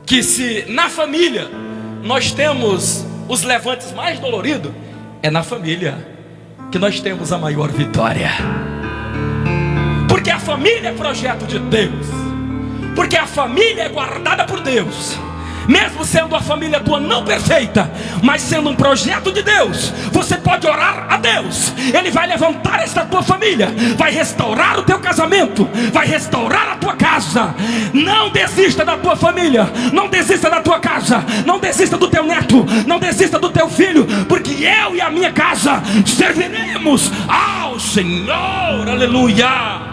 que se na família nós temos os levantes mais doloridos, é na família que nós temos a maior vitória. Porque a família é projeto de Deus. Porque a família é guardada por Deus. Mesmo sendo a família tua não perfeita, mas sendo um projeto de Deus, você pode orar a Deus. Ele vai levantar esta tua família, vai restaurar o teu casamento, vai restaurar a tua casa. Não desista da tua família, não desista da tua casa, não desista do teu neto, não desista do teu filho, porque eu e a minha casa serviremos ao Senhor. Aleluia.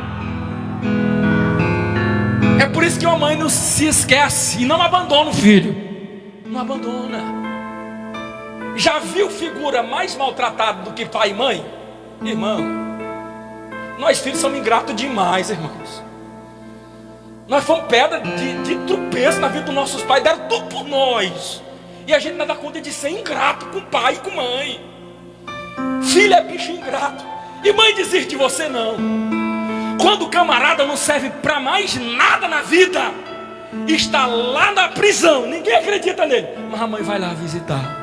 É por isso que uma mãe não se esquece e não abandona o filho. Não abandona. Já viu figura mais maltratada do que pai e mãe? Irmão, nós filhos somos ingratos demais, irmãos. Nós fomos pedra de tropeço na vida dos nossos pais. Deram tudo por nós. E a gente não dá conta de ser ingrato com pai e com mãe. Filho é bicho ingrato. E mãe desiste de você não. Quando o camarada não serve para mais nada na vida, está lá na prisão, ninguém acredita nele, mas a mãe vai lá visitar.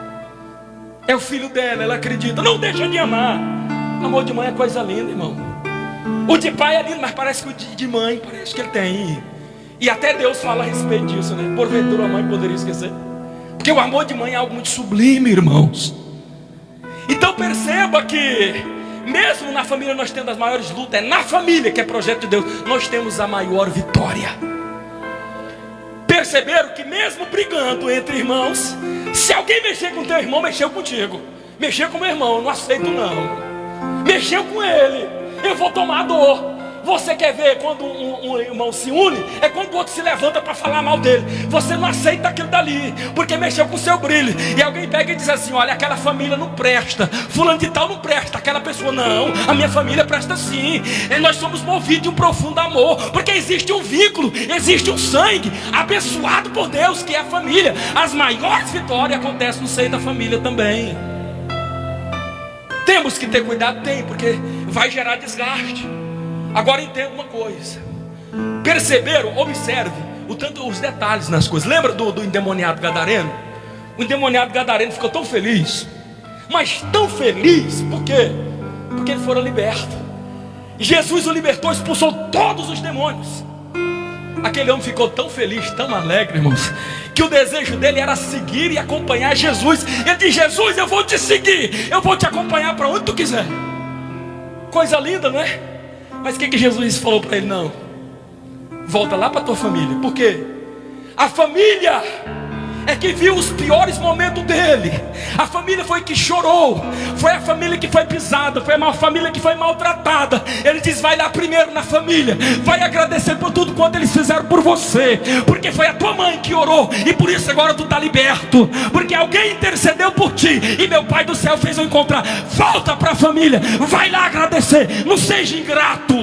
É o filho dela, ela acredita, não deixa de amar. Amor de mãe é coisa linda, irmão. O de pai é lindo, mas parece que o de mãe, parece que ele tem. E até Deus fala a respeito disso, né? Porventura a mãe poderia esquecer. Porque o amor de mãe é algo muito sublime, irmãos. Então perceba que mesmo na família nós temos as maiores lutas. É na família que é projeto de Deus. Nós temos a maior vitória. Perceberam que mesmo brigando entre irmãos, se alguém mexer com teu irmão, mexeu contigo. Mexeu com meu irmão, não aceito não. Mexeu com ele, eu vou tomar dor. Você quer ver quando um irmão se une? É quando o outro se levanta para falar mal dele. Você não aceita aquilo dali, porque mexeu com o seu brilho. E alguém pega e diz assim: olha, aquela família não presta, fulano de tal não presta. Aquela pessoa, não, a minha família presta sim. E nós somos movidos de um profundo amor, porque existe um vínculo, existe um sangue abençoado por Deus, que é a família. As maiores vitórias acontecem no seio da família também. Temos que ter cuidado, porque vai gerar desgaste. Agora entenda uma coisa. Perceberam? Observe os detalhes nas coisas. Lembra do endemoniado gadareno? O endemoniado gadareno ficou tão feliz. Mas tão feliz, por quê? Porque ele fora liberto. Jesus o libertou, expulsou todos os demônios. Aquele homem ficou tão feliz, tão alegre, irmãos, que o desejo dele era seguir e acompanhar Jesus. Ele disse: Jesus, eu vou te seguir, eu vou te acompanhar para onde tu quiser. Coisa linda, não é? Mas o que Jesus falou para ele? Não, volta lá para a tua família. Por quê? A família é que viu os piores momentos dele. A família foi que chorou. Foi a família que foi pisada. Foi a família que foi maltratada. Ele diz: vai lá primeiro na família. Vai agradecer por tudo quanto eles fizeram por você. Porque foi a tua mãe que orou. E por isso agora tu está liberto. Porque alguém intercedeu por ti. E meu Pai do céu fez eu encontrar. Volta para a família. Vai lá agradecer. Não seja ingrato.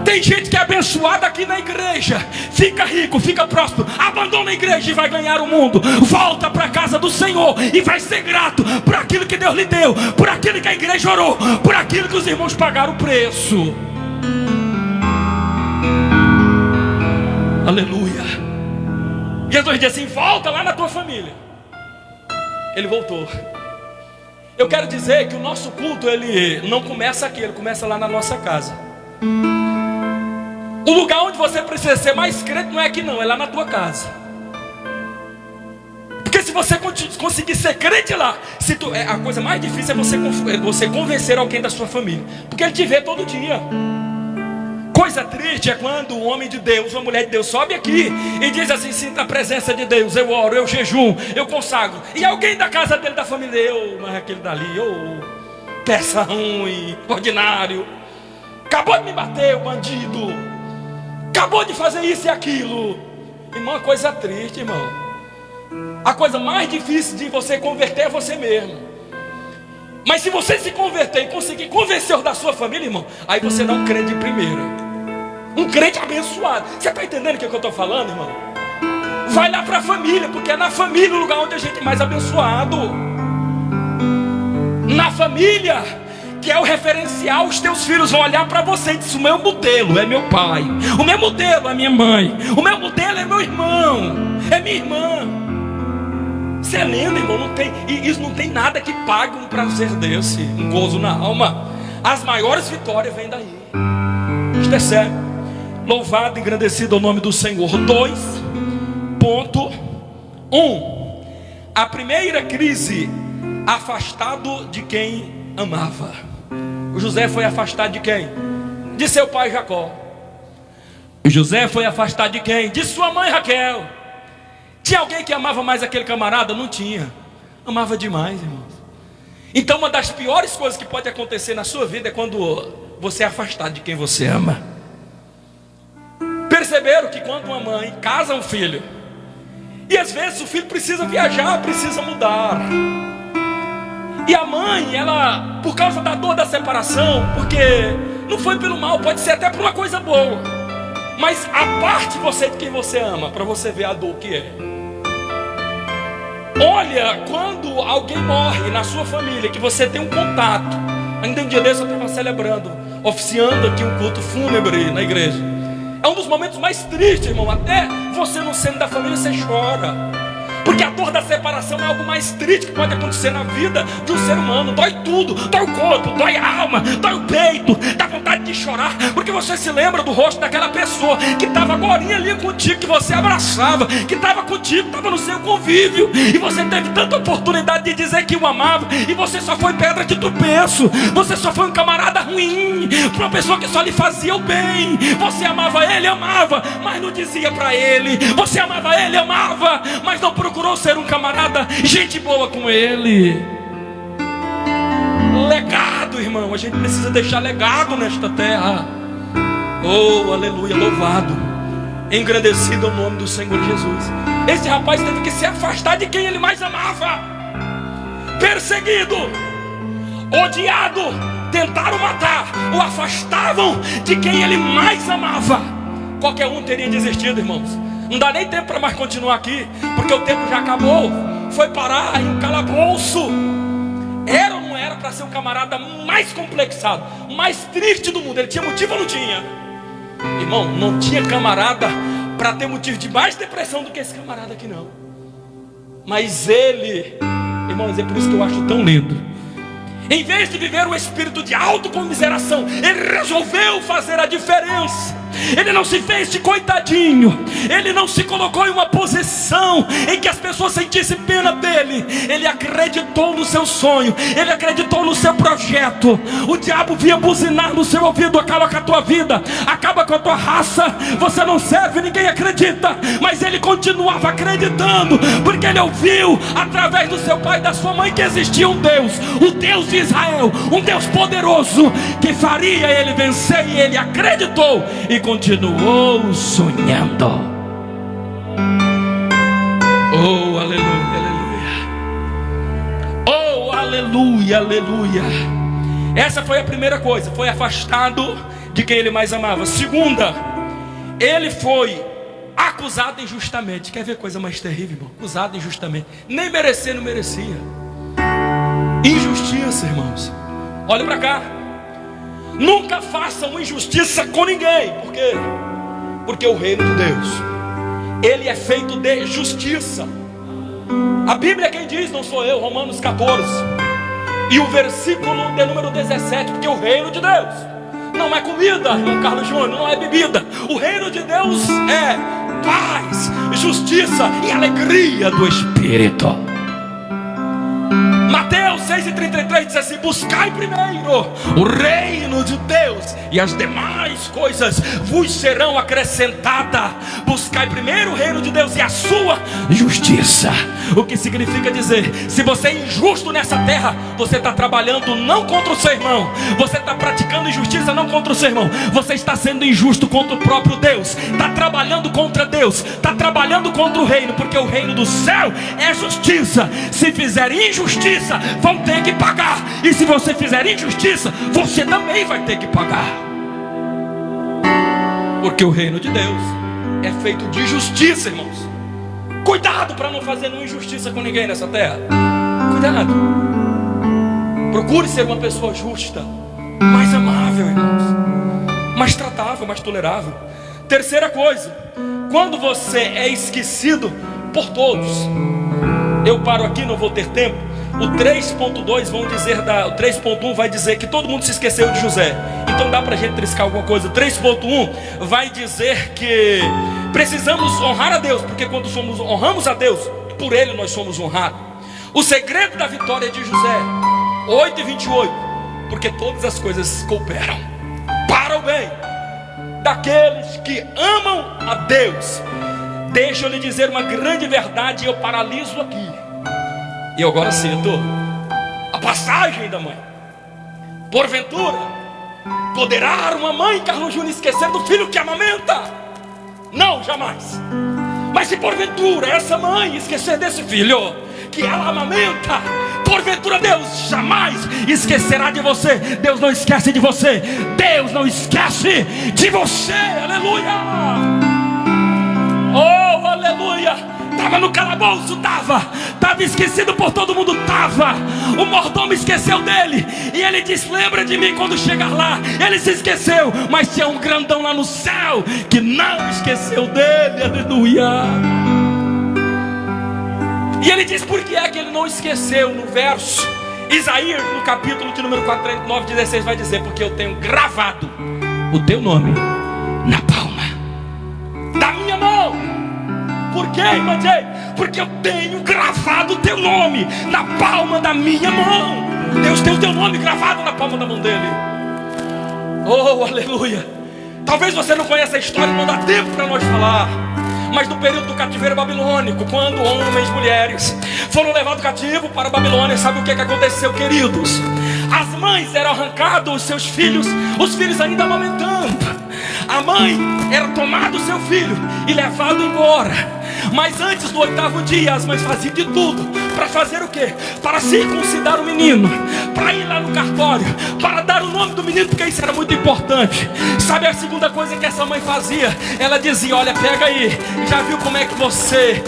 Tem gente que é abençoada aqui na igreja, fica rico, fica próspero, abandona a igreja e vai ganhar o mundo. Volta para a casa do Senhor e vai ser grato por aquilo que Deus lhe deu, por aquilo que a igreja orou, por aquilo que os irmãos pagaram o preço. Aleluia. Jesus disse assim: volta lá na tua família. Ele voltou. Eu quero dizer que o nosso culto, ele não começa aqui, ele começa lá na nossa casa. O lugar onde você precisa ser mais crente não é aqui não, é lá na tua casa. Porque se você conseguir ser crente lá, a coisa mais difícil é você convencer alguém da sua família, porque ele te vê todo dia. Coisa triste é quando um homem de Deus, uma mulher de Deus sobe aqui e diz assim: sinta a presença de Deus, eu oro, eu jejum, eu consagro. E alguém da casa dele, da família, mas aquele dali, peça ruim, ordinário, acabou de me bater, o bandido, acabou de fazer isso e aquilo. Irmão, é coisa triste, irmão. A coisa mais difícil de você converter é você mesmo. Mas se você se converter e conseguir convencer da sua família, irmão, aí você dá um crente de primeira, um crente abençoado. Você está entendendo o que eu estou falando, irmão? Vai lá para a família, porque é na família o lugar onde a gente é mais abençoado. Na família, que é o referencial, os teus filhos vão olhar para você e dizer: o meu modelo é meu pai, o meu modelo é minha mãe, o meu modelo é meu irmão, é minha irmã. Isso é lindo, irmão. Isso não tem nada que pague um prazer desse, um gozo na alma. As maiores vitórias vêm daí. Isto é sério. Louvado e engrandecido o nome do Senhor. 2.1. A primeira crise: afastado de quem amava. O José foi afastado de quem? De seu pai Jacó. O José foi afastado de quem? De sua mãe Raquel. Tinha alguém que amava mais aquele camarada? Não tinha. Amava demais, irmãos. Então uma das piores coisas que pode acontecer na sua vida é quando você é afastado de quem você ama. Perceberam que quando uma mãe casa um filho, e às vezes o filho precisa viajar, precisa mudar, e a mãe, ela, por causa da dor da separação, porque não foi pelo mal, pode ser até por uma coisa boa, mas aparte você de quem você ama, para você ver a dor que é. Olha, quando alguém morre na sua família, que você tem um contato. Ainda um dia desse eu estava celebrando, oficiando aqui um culto fúnebre na igreja. É um dos momentos mais tristes, irmão. Até você não sendo da família, você chora. Porque a dor da separação é algo mais triste que pode acontecer na vida de um ser humano. Dói tudo, dói o corpo, dói a alma, dói o peito, dá vontade de chorar, porque você se lembra do rosto daquela pessoa que estava agorinha ali contigo, que você abraçava, que estava contigo, estava no seu convívio, e você teve tanta oportunidade de dizer que o amava, e você só foi pedra de tropeço, você só foi um camarada ruim, para uma pessoa que só lhe fazia o bem. Você amava ele, amava, mas não dizia para ele. Você amava ele, amava, mas não procurou ser um camarada, gente boa com ele. Legado, irmão. A gente precisa deixar legado nesta terra. Oh, aleluia, louvado, engrandecido o nome do Senhor Jesus. Esse rapaz teve que se afastar de quem ele mais amava. Perseguido, odiado, tentaram matar, o afastavam de quem ele mais amava. Qualquer um teria desistido, irmãos. Não dá nem tempo para mais continuar aqui, porque o tempo já acabou. Foi parar em um calabouço. Era ou não era para ser o camarada mais complexado, mais triste do mundo? Ele tinha motivo ou não tinha? Irmão, não tinha camarada para ter motivo de mais depressão do que esse camarada aqui não. Mas ele, irmãos, é por isso que eu acho tão lindo. Em vez de viver um espírito de autocomiseração, ele resolveu fazer a diferença. Ele não se fez de coitadinho. Ele não se colocou em uma posição em que as pessoas sentissem pena dele. Ele acreditou no seu sonho. Ele acreditou no seu projeto. O diabo vinha buzinar no seu ouvido: acaba com a tua vida, acaba com a tua raça, você não serve, ninguém acredita. Mas ele continuava acreditando, porque ele ouviu através do seu pai e da sua mãe que existia um Deus, o Deus de Israel, um Deus poderoso que faria ele vencer. E ele acreditou e continuou sonhando. Oh, aleluia, aleluia. Oh, aleluia, aleluia. Essa foi a primeira coisa, foi afastado de quem ele mais amava. Segunda, ele foi acusado injustamente. Quer ver coisa mais terrível, irmão? Acusado injustamente, nem merecia, não merecia. Injustiça, irmãos. Olha para cá. Nunca façam injustiça com ninguém. Por quê? Porque o reino de Deus, ele é feito de justiça. A Bíblia é quem diz, não sou eu. Romanos 14 e o versículo de número 17. Porque o reino de Deus não é comida, irmão Carlos Júnior, não é bebida. O reino de Deus é paz, justiça e alegria do Espírito. Mateus 6,33 diz assim: buscai primeiro o reino de Deus e as demais coisas vos serão acrescentadas. Buscai primeiro o reino de Deus e a sua justiça. O que significa dizer, se você é injusto nessa terra, você está trabalhando não contra o seu irmão, você está praticando injustiça não contra o seu irmão, você está sendo injusto contra o próprio Deus, está trabalhando contra Deus, está trabalhando contra o reino, porque o reino do céu é justiça. Se fizer injustiça, vão ter que pagar. E se você fizer injustiça, você também vai ter que pagar. Porque o reino de Deus é feito de justiça, irmãos. Cuidado para não fazer nenhuma injustiça com ninguém nessa terra. Cuidado. Procure ser uma pessoa justa, mais amável, irmãos, mais tratável, mais tolerável. Terceira coisa, quando você é esquecido por todos. Eu paro aqui, não vou ter tempo. O 3.2 vão dizer, o 3.1 vai dizer que todo mundo se esqueceu de José. Então dá pra gente triscar alguma coisa. O 3.1 vai dizer que precisamos honrar a Deus, porque quando honramos a Deus, por Ele nós somos honrados. O segredo da vitória de José, 8:28, porque todas as coisas cooperam para o bem daqueles que amam a Deus. Deixa eu lhe dizer uma grande verdade, eu paraliso aqui. E eu agora cito a passagem da mãe. Porventura, poderá uma mãe, Carlos Júnior, esquecer do filho que amamenta? Não, jamais. Mas se porventura essa mãe esquecer desse filho que ela amamenta, porventura Deus jamais esquecerá de você. Deus não esquece de você. Deus não esquece de você. Aleluia. Oh, aleluia. Estava no calabouço, estava esquecido por todo mundo, o mordomo esqueceu dele, e ele diz: lembra de mim quando chegar lá. Ele se esqueceu, mas tinha um grandão lá no céu que não esqueceu dele, aleluia. E ele diz por que é que ele não esqueceu. No verso, Isaías, no capítulo de número 49:16 vai dizer: porque eu tenho gravado o teu nome na palma da minha mão. Por quê, irmã Jay? Porque eu tenho gravado o teu nome na palma da minha mão. Deus tem o teu nome gravado na palma da mão dele. Oh, aleluia. Talvez você não conheça a história, não dá tempo para nós falar. Mas no período do cativeiro babilônico, quando homens e mulheres foram levados cativo para a Babilônia, sabe o que aconteceu, queridos? As mães eram arrancados os seus filhos, os filhos ainda amamentando. A mãe era tomado o seu filho e levado embora. Mas antes do 8º dia, as mães faziam de tudo para fazer o quê? Para circuncidar o menino, para ir lá no cartório, para dar o nome do menino, porque isso era muito importante. Sabe a segunda coisa que essa mãe fazia? Ela dizia: olha, pega aí, já viu como é que você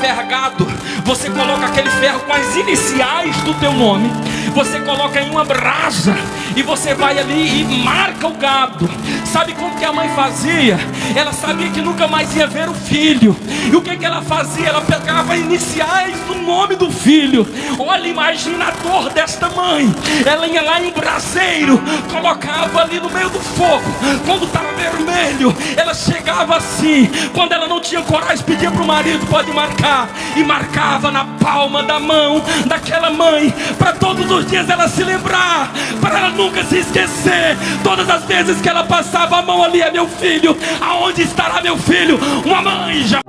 ferra gado? Você coloca aquele ferro com as iniciais do teu nome, você coloca em uma brasa e você vai ali e marca o gado. Sabe como que a mãe fazia? Ela sabia que nunca mais ia ver o filho. E o que ela fazia? Ela pegava iniciais do nome do filho. Olha, imagina a dor desta mãe. Ela ia lá em um braseiro, colocava ali no meio do fogo. Quando estava vermelho, ela chegava assim. Quando ela não tinha coragem, pedia para o marido: pode marcar. E marcava na palma da mão daquela mãe, para todos os dias ela se lembrar, para ela nunca se esquecer. Todas as vezes que ela passava a mão ali: é meu filho, aonde estará meu filho? Uma mãe já